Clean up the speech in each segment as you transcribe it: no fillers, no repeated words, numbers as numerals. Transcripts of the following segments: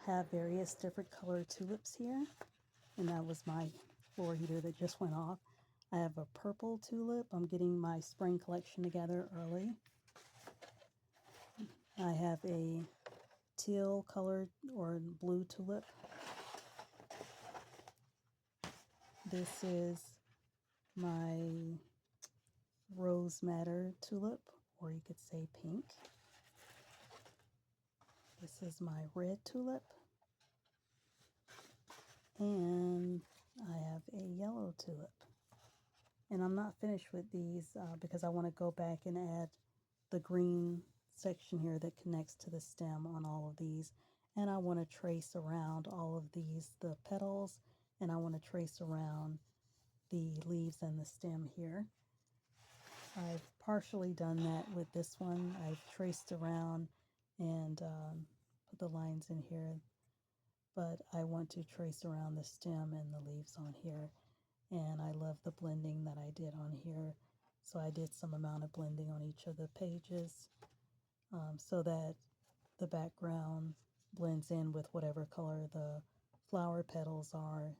have various different colored tulips here, and that was my floor heater that just went off. I have a purple tulip. I'm getting my spring collection together early. I have a teal colored or blue tulip. This is my rose madder tulip, or you could say pink. This is my red tulip. And I have a yellow tulip. And I'm not finished with these because I want to go back and add the green section here that connects to the stem on all of these. And I want to trace around all of these, the petals, and I want to trace around the leaves and the stem here. I've partially done that with this one. I've traced around and put the lines in here, but I want to trace around the stem and the leaves on here. And I love the blending that I did on here. So I did some amount of blending on each of the pages so that the background blends in with whatever color the flower petals are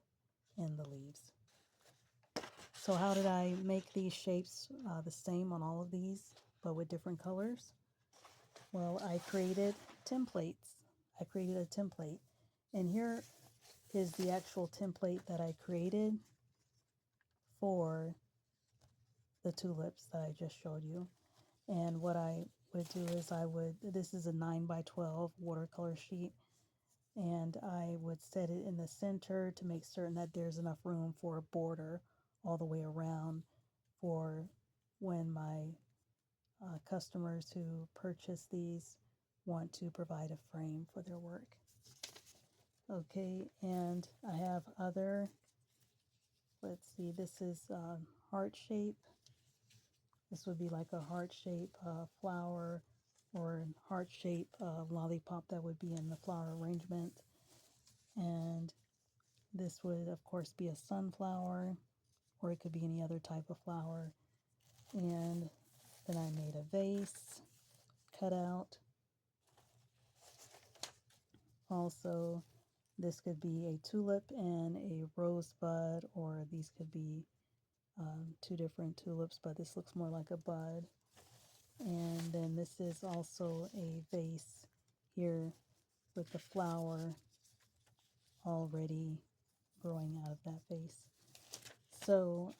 and the leaves. So how did I make these shapes the same on all of these, but with different colors? Well, I created templates. I created a template. And here is the actual template that I created for the tulips that I just showed you. And what I would do is this is a 9x12 watercolor sheet, and I would set it in the center to make certain that there's enough room for a border all the way around for when my customers who purchase these want to provide a frame for their work. Okay, and I have other, let's see, this is heart shape. This would be like a heart shape flower or heart shape lollipop that would be in the flower arrangement. And this would, of course, be a sunflower, or it could be any other type of flower. And then I made a vase cutout. Also, this could be a tulip and a rosebud, or these could be two different tulips, but this looks more like a bud. And then this is also a vase here with the flower already growing out of that vase. So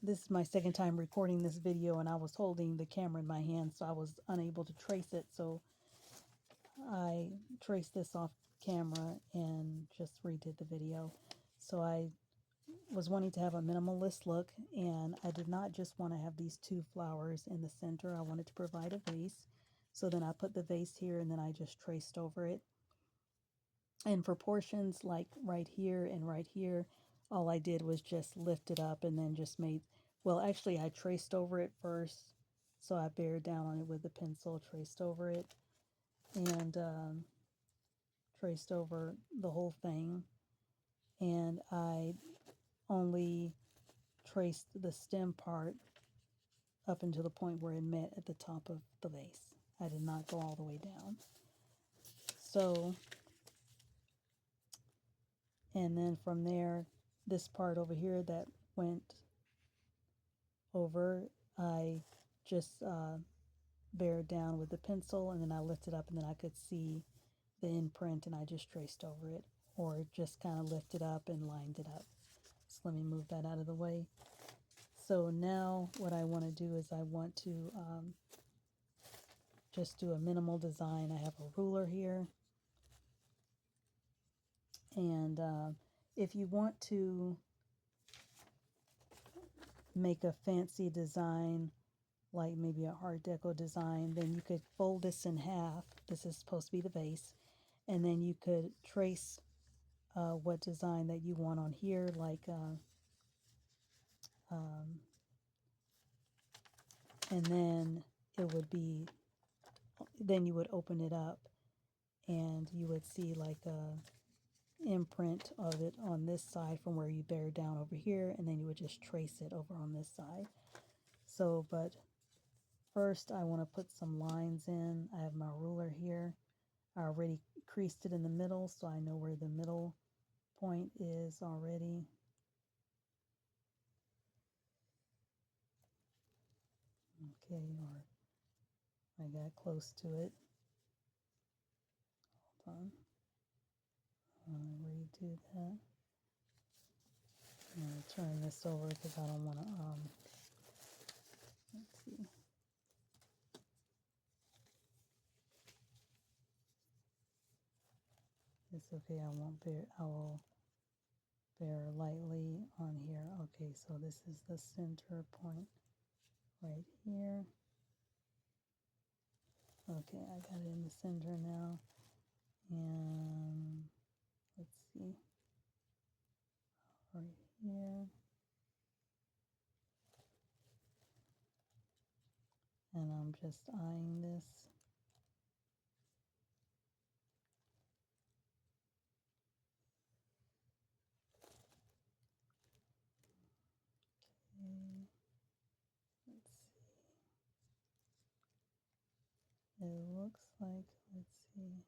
this is my second time recording this video, and I was holding the camera in my hand, so I was unable to trace it. So I traced this off camera and just redid the video. So I was wanting to have a minimalist look, and I did not just want to have these two flowers in the center. I wanted to provide a vase. So then I put the vase here, and then I just traced over it. And for portions like right here and right here, all I did was just lift it up and then just made, well, actually I traced over it first. So I bared down on it with the pencil, traced over it, and traced over the whole thing. And I only traced the stem part up until the point where it met at the top of the vase. I did not go all the way down. So, and then from there, this part over here that went over, I just bared down with the pencil, and then I lifted up, and then I could see the imprint, and I just traced over it, or just kind of lifted up and lined it up. So let me move that out of the way. So now what I want to do is I want to just do a minimal design. I have a ruler here, and if you want to make a fancy design, like maybe a Art Deco design, then you could fold this in half. This is supposed to be the vase. And then you could trace what design that you want on here, like, and then it would be, then you would open it up and you would see like a imprint of it on this side from where you bear down over here, and then you would just trace it over on this side. So, but first I want to put some lines in. I have my ruler here, I already creased it in the middle, so I know where the middle point is already. Okay, or I got close to it. Hold on. I'm going to redo that. I'm going to turn this over because I don't want to, let's see. It's okay, I will bear lightly on here. Okay, so this is the center point right here. Okay, I got it in the center now. And let's see, right here. And I'm just eyeing this. Okay, let's see. It looks like, let's see.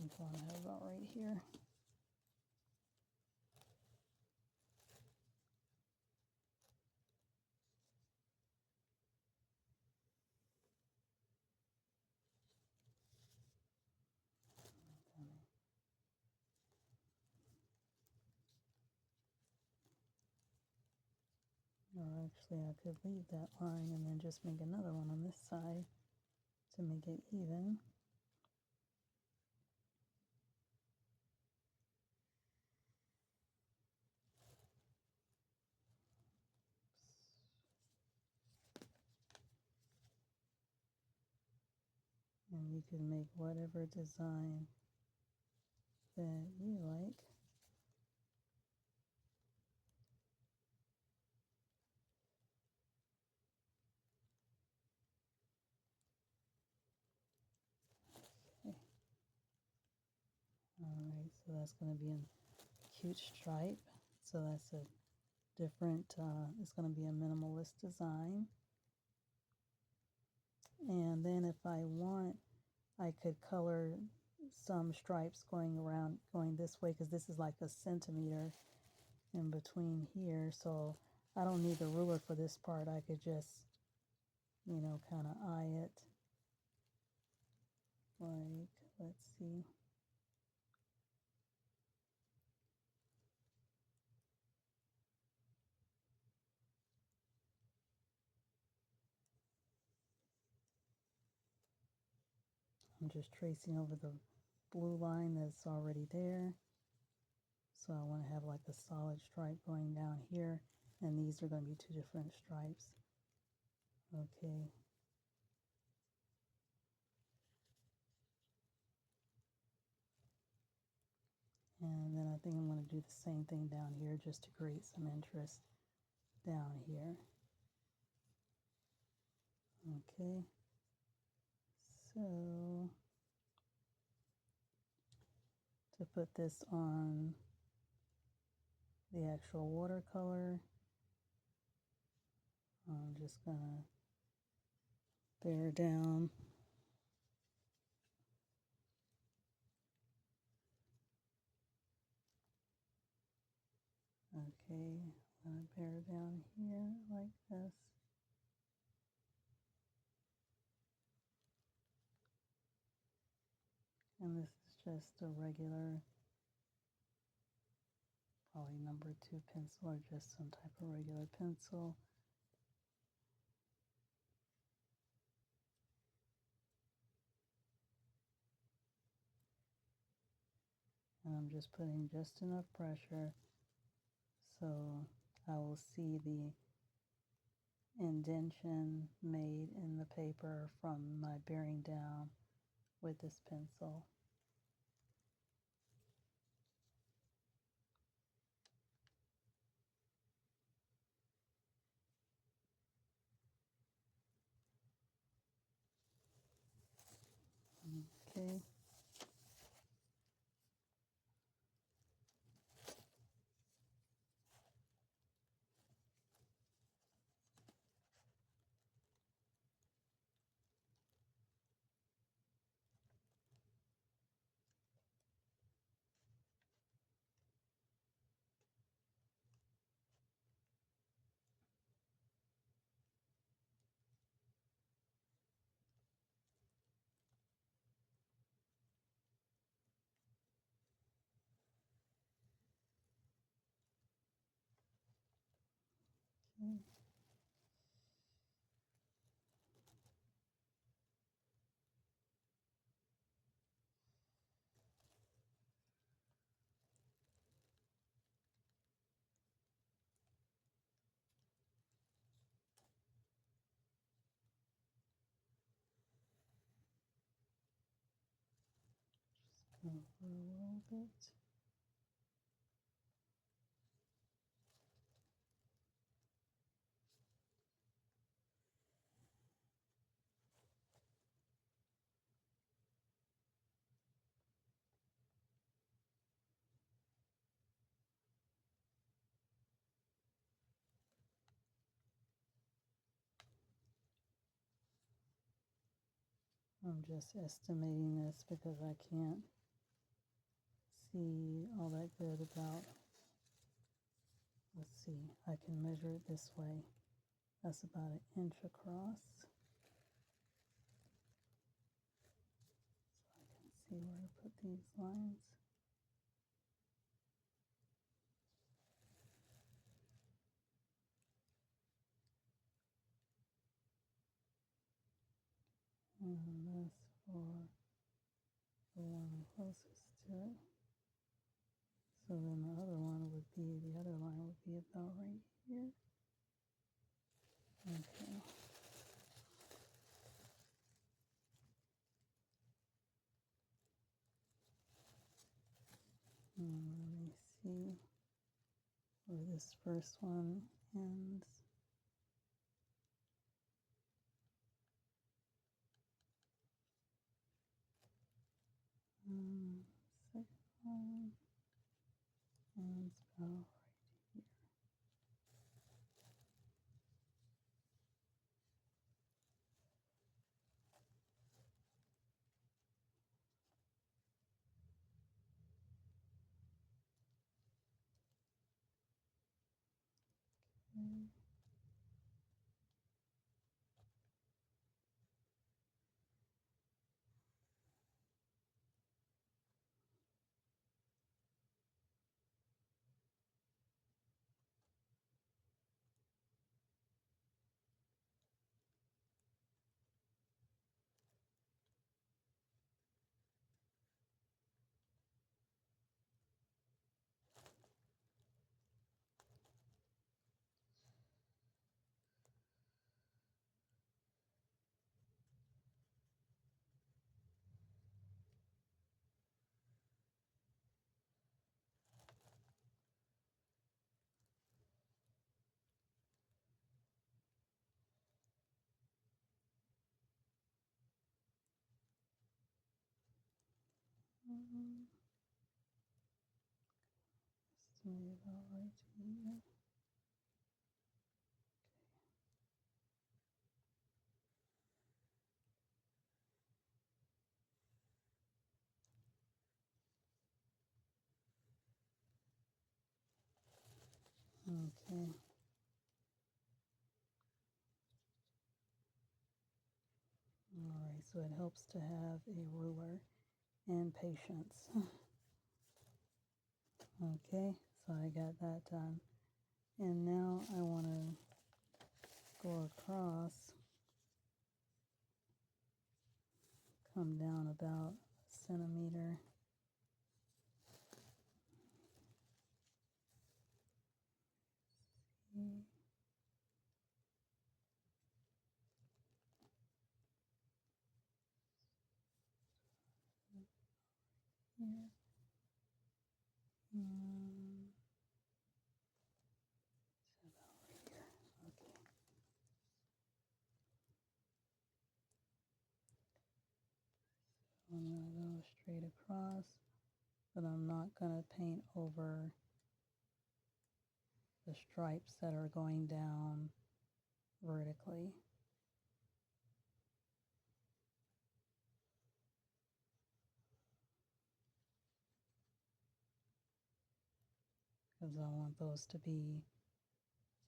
That's what I have about right here. Or actually, I could leave that line and then just make another one on this side to make it even. And you can make whatever design that you like. Okay. Alright, so that's going to be a cute stripe. So that's a different, it's going to be a minimalist design. And then if I want, I could color some stripes going around, going this way, because this is like a centimeter in between here. So I don't need the ruler for this part. I could just, you know, kind of eye it. Like, let's see. I'm just tracing over the blue line that's already there. So I want to have like a solid stripe going down here, and these are going to be two different stripes. Okay. And then I think I'm going to do the same thing down here just to create some interest down here. Okay. So to put this on the actual watercolor, I'm just going to bear down. Okay, I'm going to bear down here like this. And this is just a regular, probably #2 pencil, or just some type of regular pencil. And I'm just putting just enough pressure so I will see the indentation made in the paper from my bearing down with this pencil. Okay. over a little bit. I'm just estimating this because I can't see all that good about, let's see, I can measure it this way. That's about 1 inch across. So I can see where to put these lines. And that's for the one closest to it. So then the other one would be, the other line would be about right here. Okay. Let me see where this first one ends. Second one ends about right here. Okay. Estimate about right here. Okay. Alright, so it helps to have a ruler and patience. Okay, so I got that done. And now I want to go across, come down about a centimeter. See. Here. It's about right here. Okay. I'm going to go straight across, but I'm not going to paint over the stripes that are going down vertically. Because I want those to be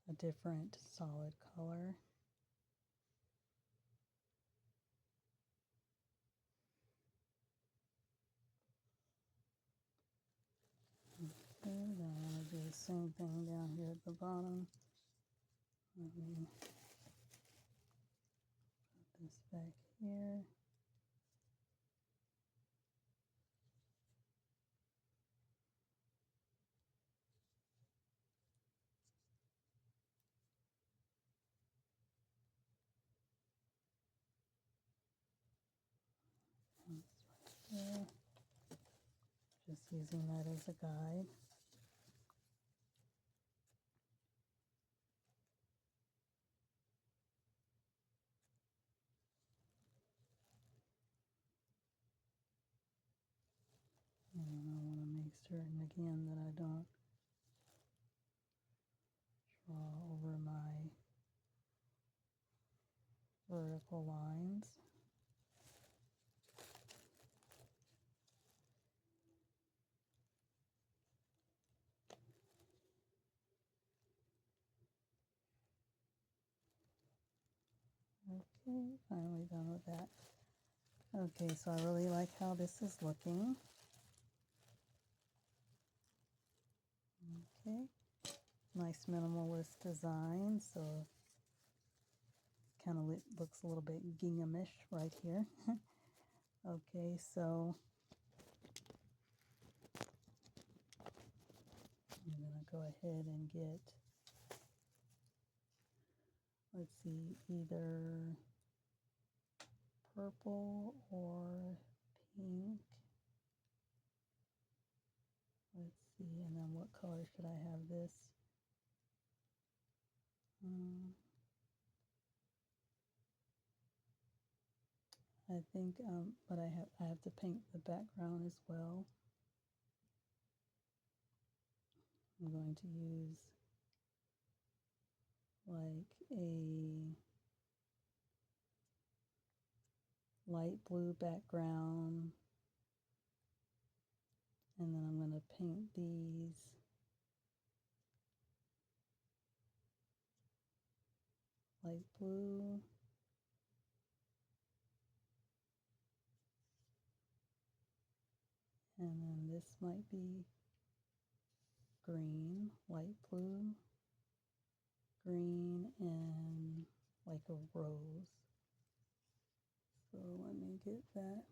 a different solid color. Okay, then I'm going to do the same thing down here at the bottom. Let me put this back here. That's right there. using that as a guide. And I want to make certain again that I don't draw over my vertical lines. Okay, finally done with that. Okay, so I really like how this is looking. Okay, nice minimalist design, so kind of looks a little bit ginghamish right here. Okay, so I'm going to go ahead and get, let's see, either purple or pink. Let's see, and then what color should I have this? I think, but I have to paint the background as well. I'm going to use like a light blue background, and then I'm going to paint these light blue. And then this might be green, light blue, green, and like a rose. So let me get that.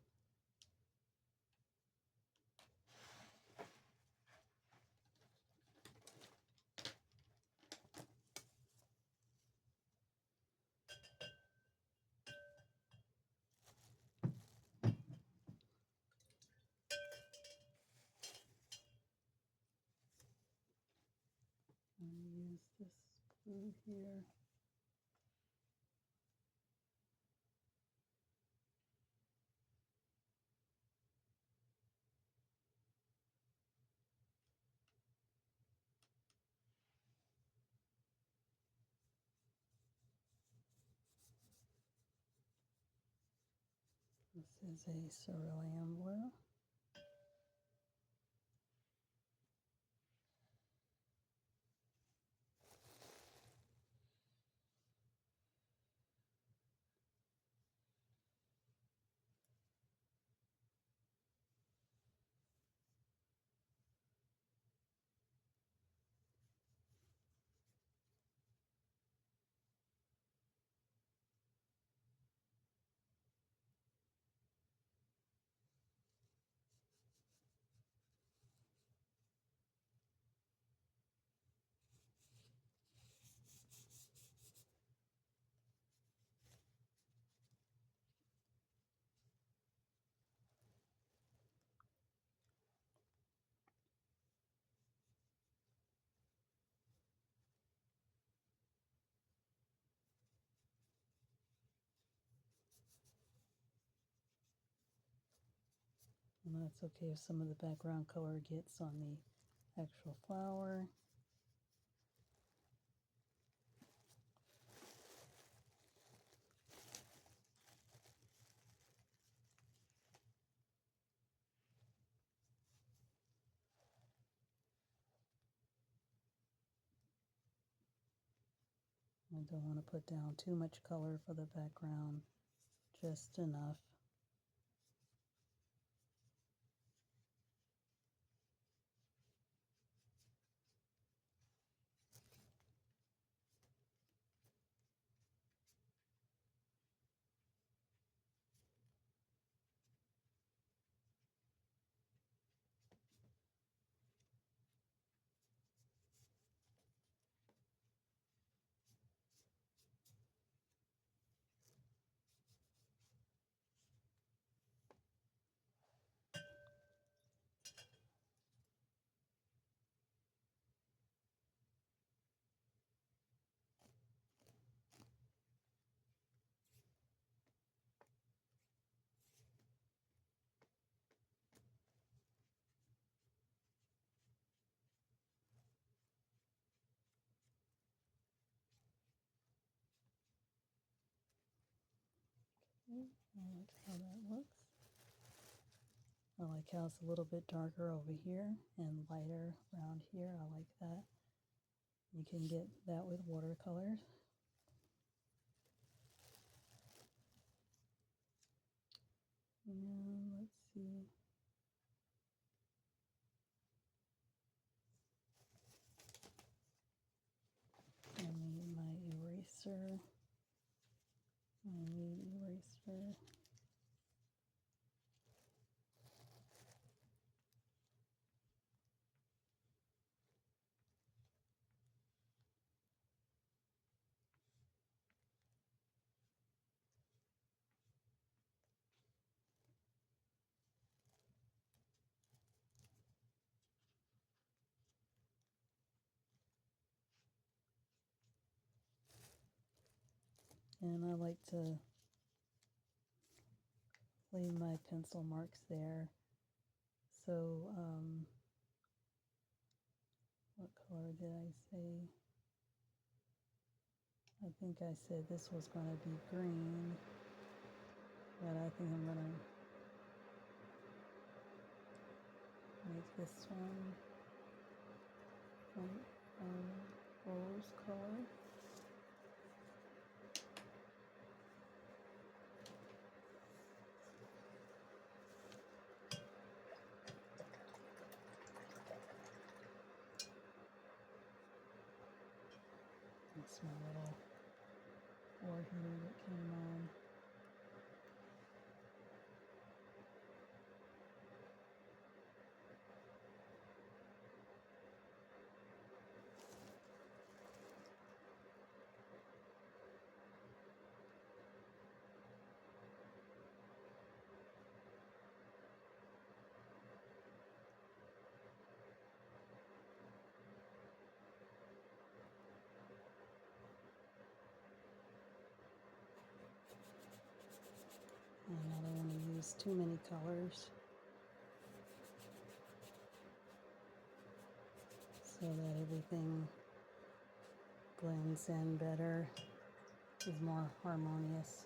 I'm going to use this blue here. This is a cerulean blue. And that's okay if some of the background color gets on the actual flower. I don't want to put down too much color for the background, just enough. I like how that looks. I like how it's a little bit darker over here and lighter around here. I like that. You can get that with watercolors. And let's see. I need my eraser. I need eraser. And I like to leave my pencil marks there. So, what color did I say? I think I said this was going to be green, but I think I'm going to make this one rose color. That's my little war heater that came on. And I don't want to use too many colors so that everything blends in better, is more harmonious.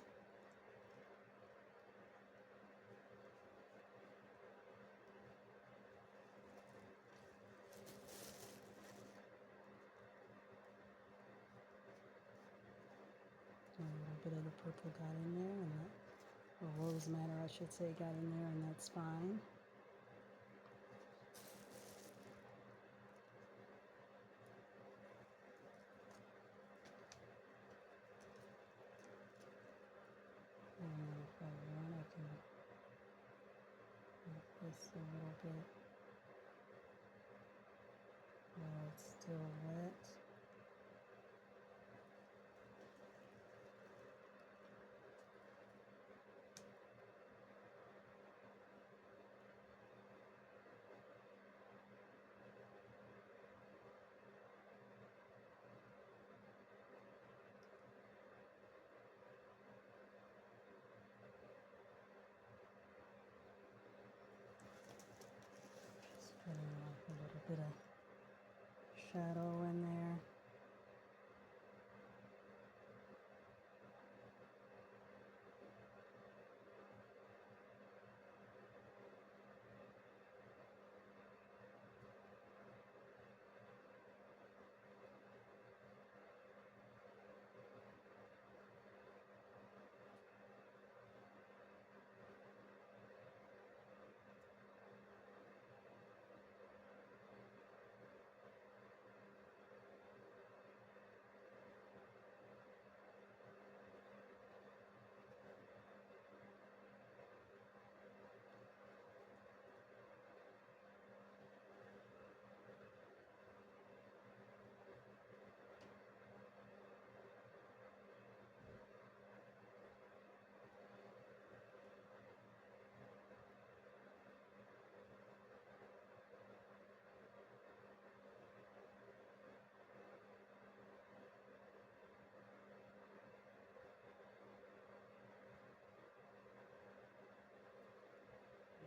A little bit of the purple got in there, and that, or rose madder, I should say, got in there, and that's fine. And if I want, I can make this a little bit while it's still wet. Just putting like a little bit of shadow in there.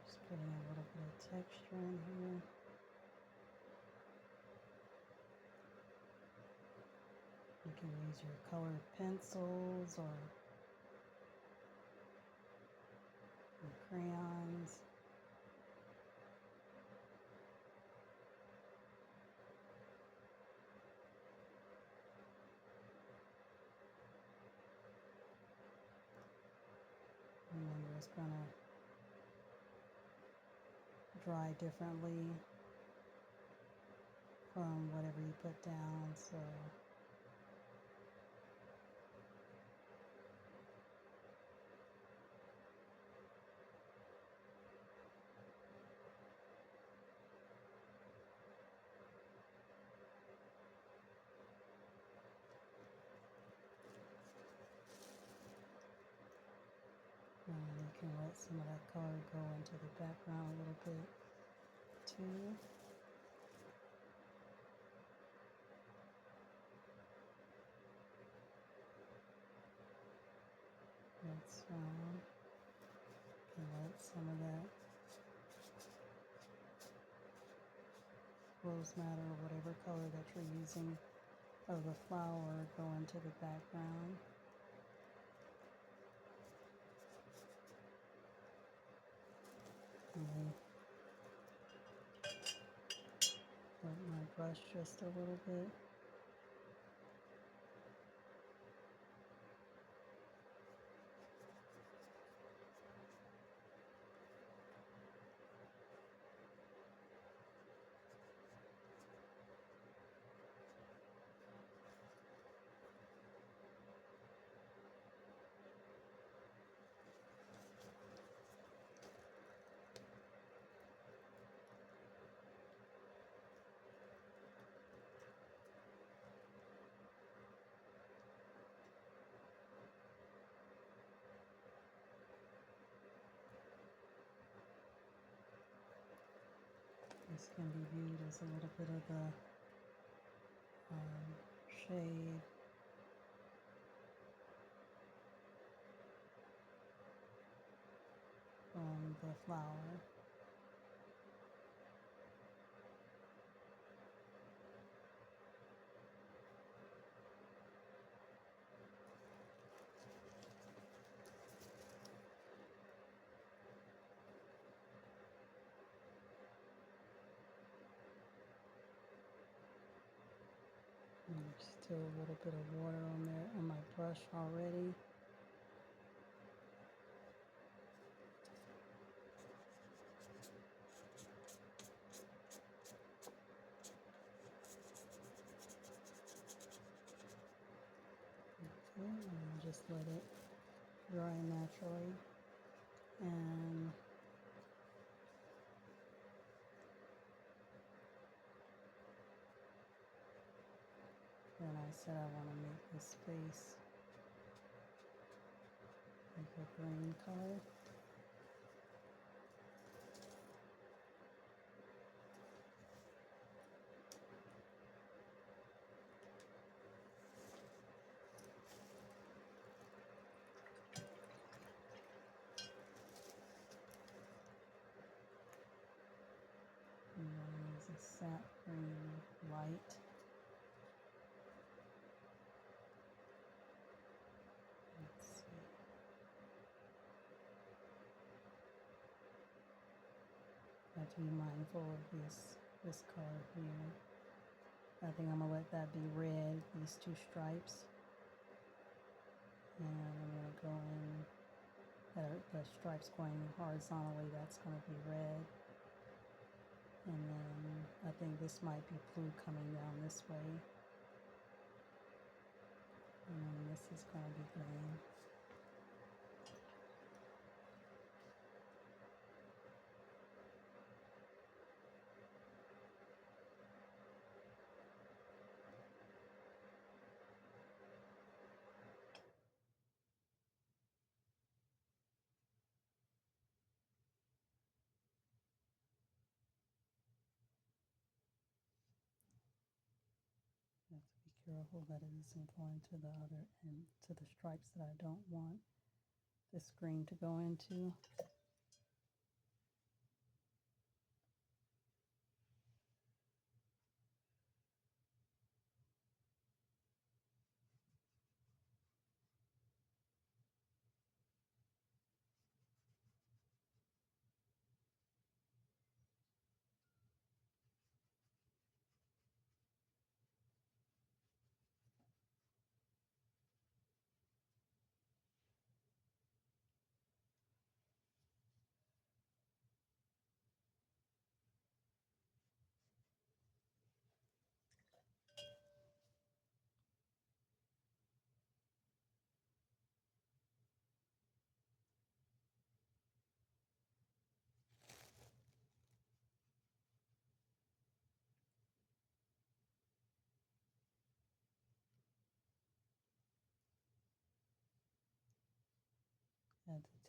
Just putting a little bit of texture in here. You can use your colored pencils or crayons. And then you're just gonna dry differently from whatever you put down. So you can let some of that color go into the background a little bit too. That's can let some of that rose madder or whatever color that you're using of the flower go into the background. And wet my brush just a little bit. This can be viewed as a little bit of the shade from the flower. And there's still a little bit of water on there on my brush already. Okay, and just let it dry naturally. And then I said I want to make this face like a green color. And then use a sap green light. Let's see. I have to be mindful of this color here. I think I'm gonna let that be red, these two stripes. And I'm gonna go in, the stripes going horizontally, that's gonna be red. And then I think this might be blue coming down this way. And then this is gonna be green. I have to be careful that it isn't going to the other end, to the stripes that I don't want this green to go into.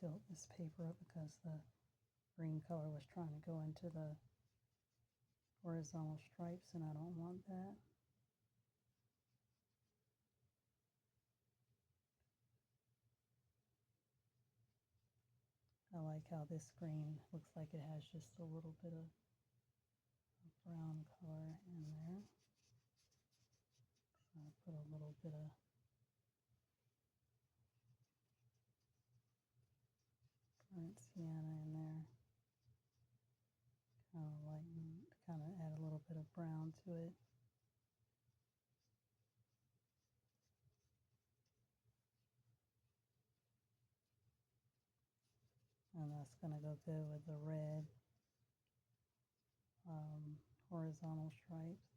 tilt this paper up because the green color was trying to go into the horizontal stripes and I don't want that. I like how this green looks like it has just a little bit of brown color in there. So I put a little bit of burnt sienna in there. Kind of add a little bit of brown to it. And that's going to go good with the red horizontal stripes.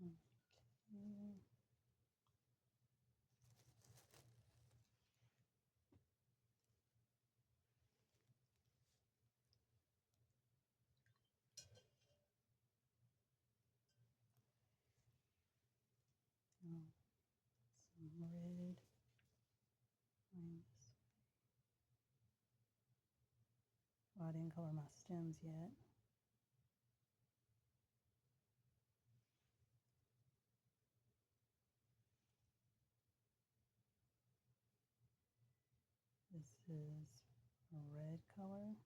Okay. Some red. Oh, I didn't color my stems yet. This is a red color.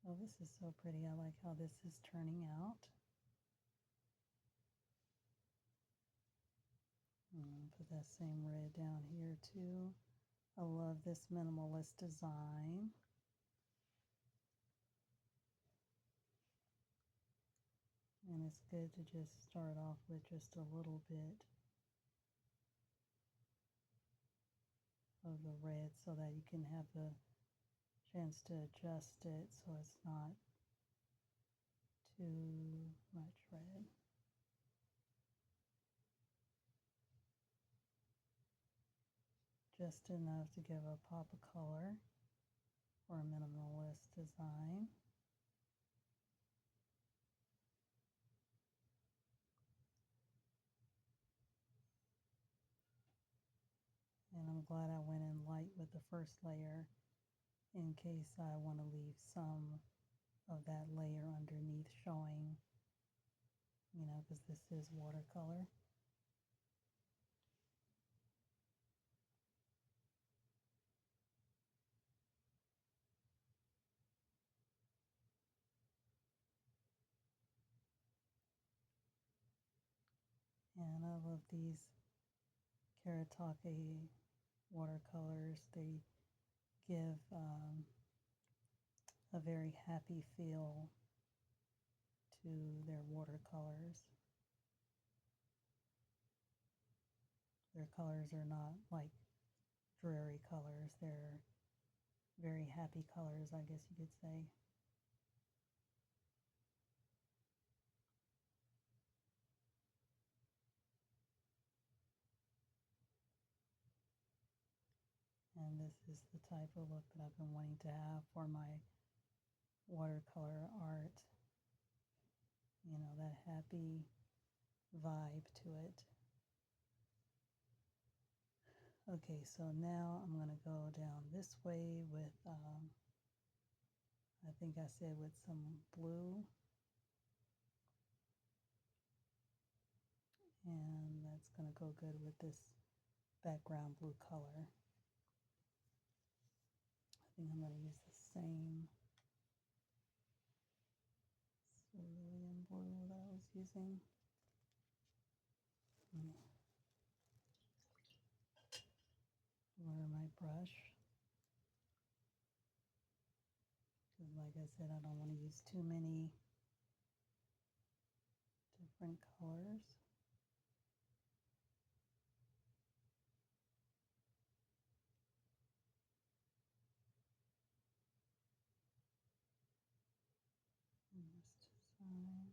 Oh, this is so pretty. I like how this is turning out. Put that same red down here too. I love this minimalist design. And it's good to just start off with just a little bit of the red so that you can have the chance to adjust it so it's not too much red. Just enough to give a pop of color for a minimalist design. And I'm glad I went in light with the first layer in case I want to leave some of that layer underneath showing, because this is watercolor. And I love these Karatake watercolors. They give a very happy feel to their watercolors. Their colors are not like dreary colors. They're very happy colors, I guess you could say. And this is the type of look that I've been wanting to have for my watercolor art. That happy vibe to it. Okay, so now I'm going to go down this way with, I think I said with some blue. And that's going to go good with this background blue color. I think I'm going to use the same cerulean blue that I was using. Lower my brush. Because like I said, I don't want to use too many different colors. time.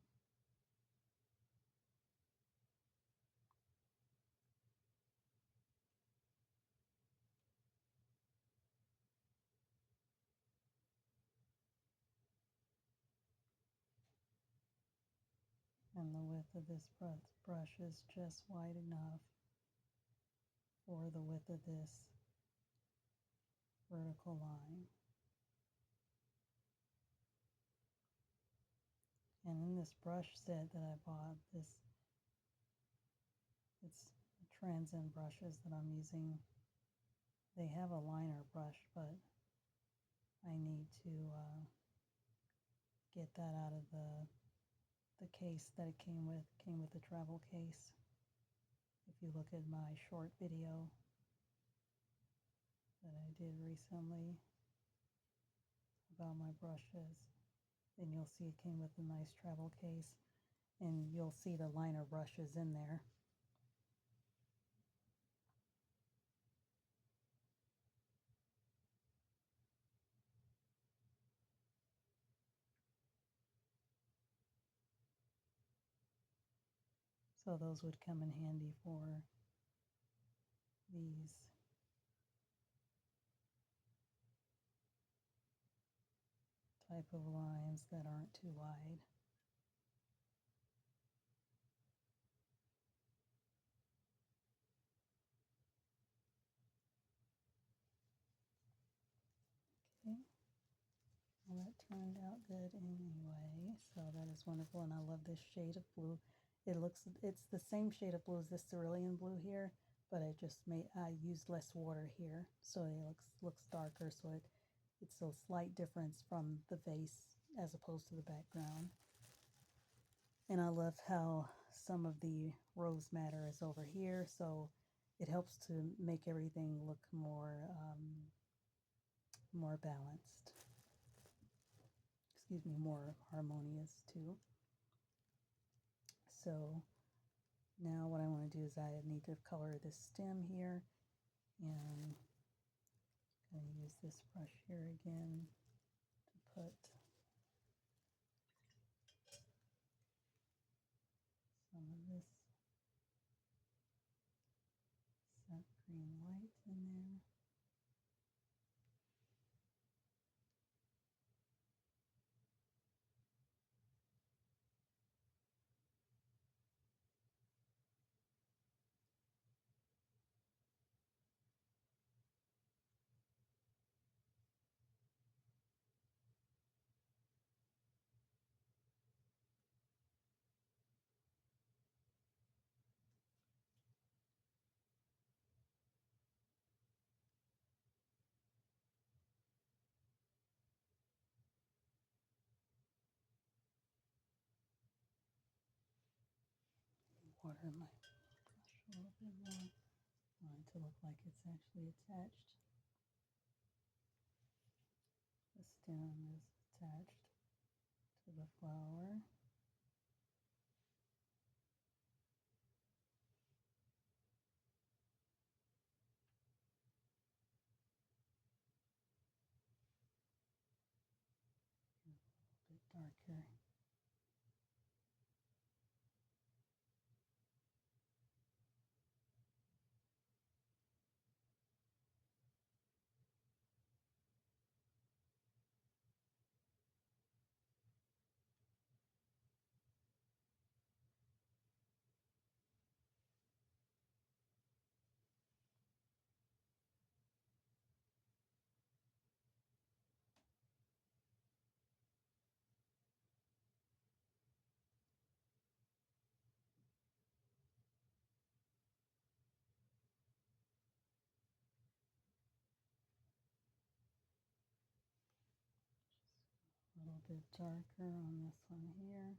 And the width of this brush is just wide enough for the width of this vertical line. And in this brush set that I bought, it's Transcend brushes that I'm using. They have a liner brush, but I need to get that out of the case that it came with. It came with the travel case. If you look at my short video that I did recently about my brushes, then you'll see it came with a nice travel case, and you'll see the liner brushes in there. So those would come in handy for these type of lines that aren't too wide. Okay, well, that turned out good anyway, so that is wonderful, and I love this shade of blue. It's the same shade of blue as this cerulean blue here, but I used less water here, so it looks darker, so it's a slight difference from the vase as opposed to the background. And I love how some of the rose matter is over here, so it helps to make everything look more balanced. Excuse me, more harmonious too. So now what I want to do is I need to color this stem here, and I'm going to use this brush here again to put some of this sap green white in there. Water my brush a little bit more. I want it to look like it's actually attached. The stem is attached to the flower. A little bit darker. A little bit darker on this one here.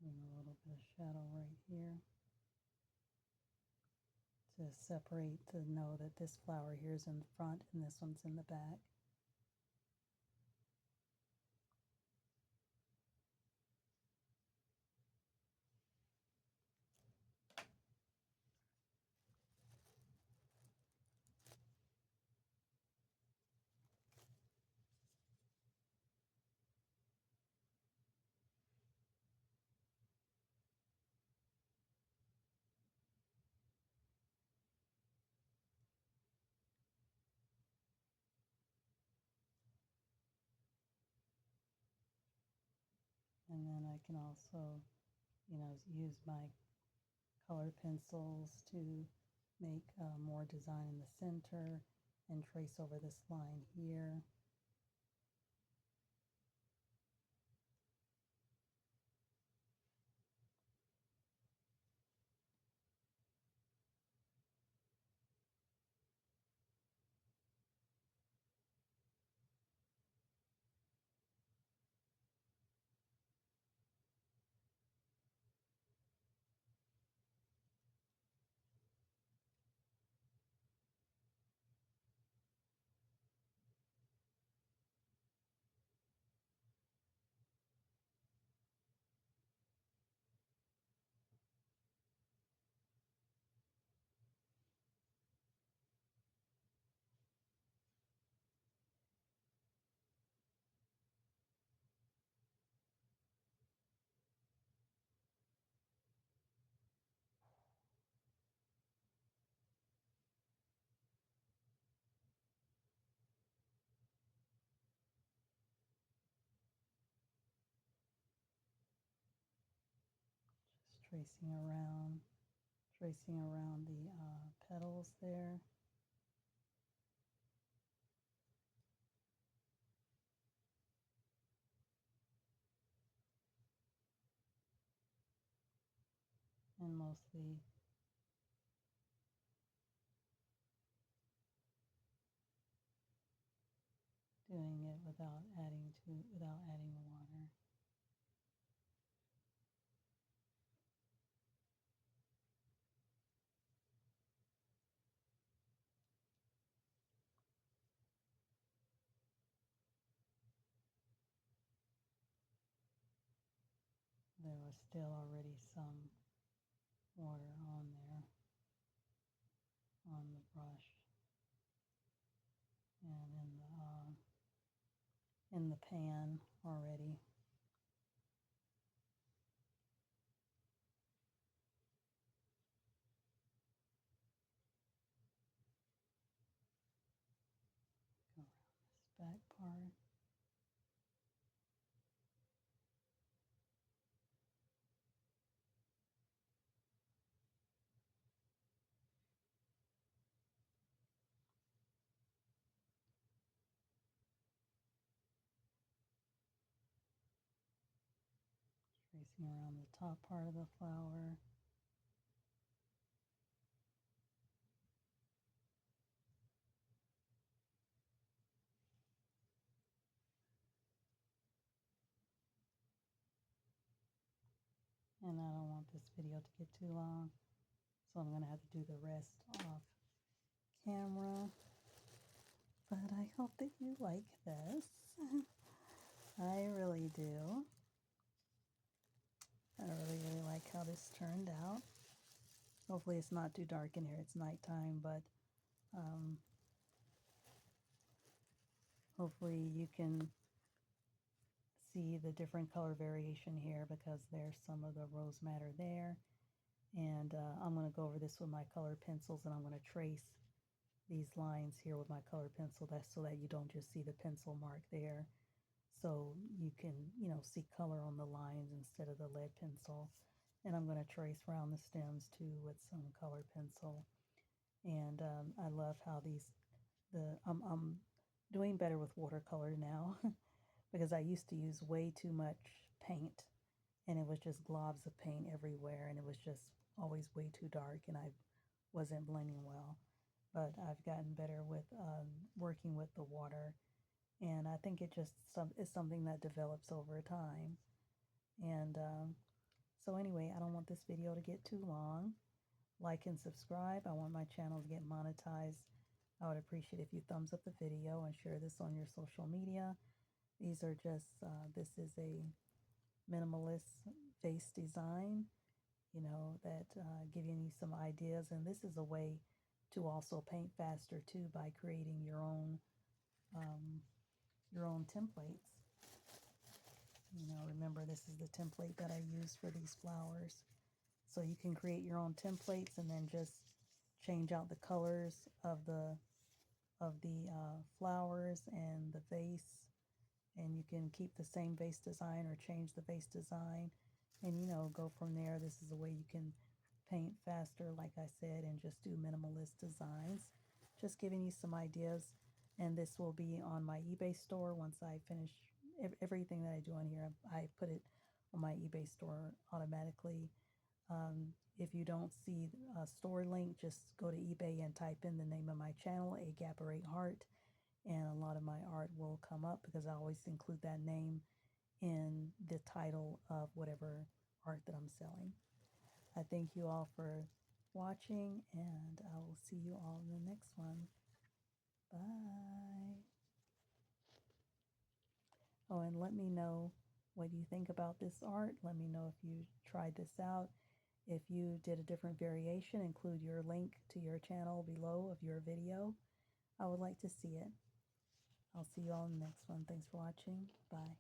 And a little bit of shadow right here to separate, to know that this flower here is in the front and this one's in the back. And then I can also, use my color pencils to make more design in the center and trace over this line here. Just tracing around the petals there. And mostly doing it without adding water. There was still already some water on there on the brush and in the pan already. Go around this back part. Tracing around the top part of the flower. And I don't want this video to get too long, so I'm going to have to do the rest off camera. But I hope that you like this. I really do. I really, really like how this turned out. Hopefully it's not too dark in here. It's nighttime, but hopefully you can see the different color variation here because there's some of the rose madder there. And I'm going to go over this with my color pencils, and I'm going to trace these lines here with my color pencil. That's so that you don't just see the pencil mark there. So you can, see color on the lines instead of the lead pencil. And I'm going to trace around the stems too with some color pencil. And I love how I'm doing better with watercolor now because I used to use way too much paint, and it was just globs of paint everywhere, and it was just always way too dark, and I wasn't blending well. But I've gotten better with working with the water, and I think it's something that develops over time. And so anyway, I don't want this video to get too long. Like and subscribe. I want my channel to get monetized. I would appreciate if you thumbs up the video and share this on your social media. These are just, this is a minimalist vase design, that giving you some ideas. And this is a way to also paint faster too by creating your own templates. Remember, this is the template that I use for these flowers. So you can create your own templates and then just change out the colors of the flowers and the vase, and you can keep the same vase design or change the vase design and, you know, go from there. This is a way you can paint faster, like I said, and just do minimalist designs. Just giving you some ideas, and this will be on my eBay store once I finish everything that I do on here. I put it on my eBay store automatically. If you don't see a store link, just go to eBay and type in the name of my channel, A Gap or 8 Heart, and a lot of my art will come up because I always include that name in the title of whatever art that I'm selling. I thank you all for watching, and I will see you all in the next one. Bye. Oh, and let me know what you think about this art. Let me know if you tried this out. If you did a different variation, include your link to your channel below of your video. I would like to see it. I'll see you all in the next one. Thanks for watching. Bye.